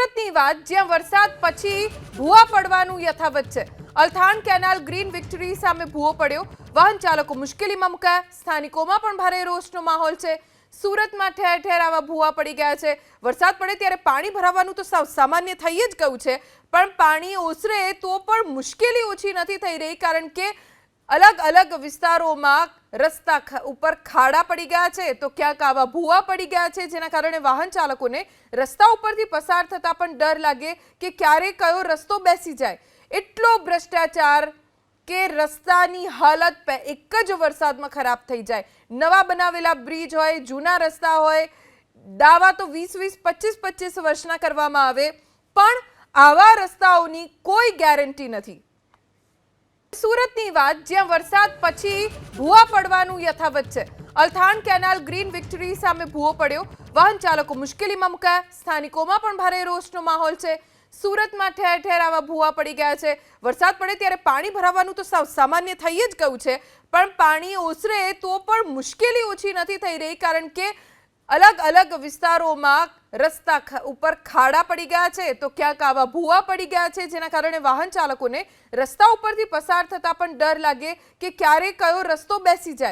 સુરતની વાત જ્યાં વરસાદ પછી ભૂવા પડવાનું યથાવત છે। અલથાણ કેનાલ ગ્રીન વિક્ટરી સામે ભૂવો પડ્યો, વાહન ચાલકો મુશ્કેલીમાં મુકાયા, સ્થાનિકોમાં પણ ભારે રોષનો માહોલ છે। સુરતમાં ઠેર ઠેર આવા ભૂવા પડી ગયા છે। વરસાદ પડે ત્યારે પાણી ભરાવાનું તો સાવ સામાન્ય થઈ જ ગયું છે, પણ પાણી ઓસરે તો પણ મુશ્કેલી ઓછી નથી થઈ રહી, કારણ કે अलग अलग विस्तारों रस्ता ऊपर खाड़ा पड़ी गया है, तो क्यांक आवा भूवा पड़ी गया है, जेना कारणे वाहन चालकों ने रस्ता उपरथी पसार थता पण डर लागे कि क्यारे कयो रस्तो बेसी जाए। एटलो भ्रष्टाचार के रस्तानी हालत एक ज वरसादमां खराब थई जाए। नवा बनावेला ब्रिज होय, जूना रस्ता होय, दावा तो 20-25 वर्षना करवामां आवे, पण आवा रस्ताओनी कोई गेरंटी नथी। સુરતની વાત જ્યાં વરસાદ પછી ભૂવા પડવાનું યથાવત છે। અલથાણ કેનાલ ગ્રીન વિક્ટરી સામે ભૂવો પડ્યો, વાહન ચાલકો મુશ્કેલીમાં મુકાયા, સ્થાનિકોમાં પણ ભારે રોષનો માહોલ છે। સુરતમાં ઠેર ઠેર આવા ભૂવા પડી ગયા છે। વરસાદ પડે ત્યારે પાણી ભરાવાનું તો સાવ સામાન્ય થઈ જ ગયું છે, પણ પાણી ઓસરે તો પણ મુશ્કેલી ઓછી નથી થઈ રહી, કારણ કે अलग अलग विस्तारों रस्ता ऊपर खाड़ा पड़ी गया है, तो क्यांक आवा भूवा पड़ी गया है, जेना कारणे वाहन चालकों ने रस्ता उपरथी पसार थता पण डर लागे कि क्यारे कयो रस्तो बेसी जाए।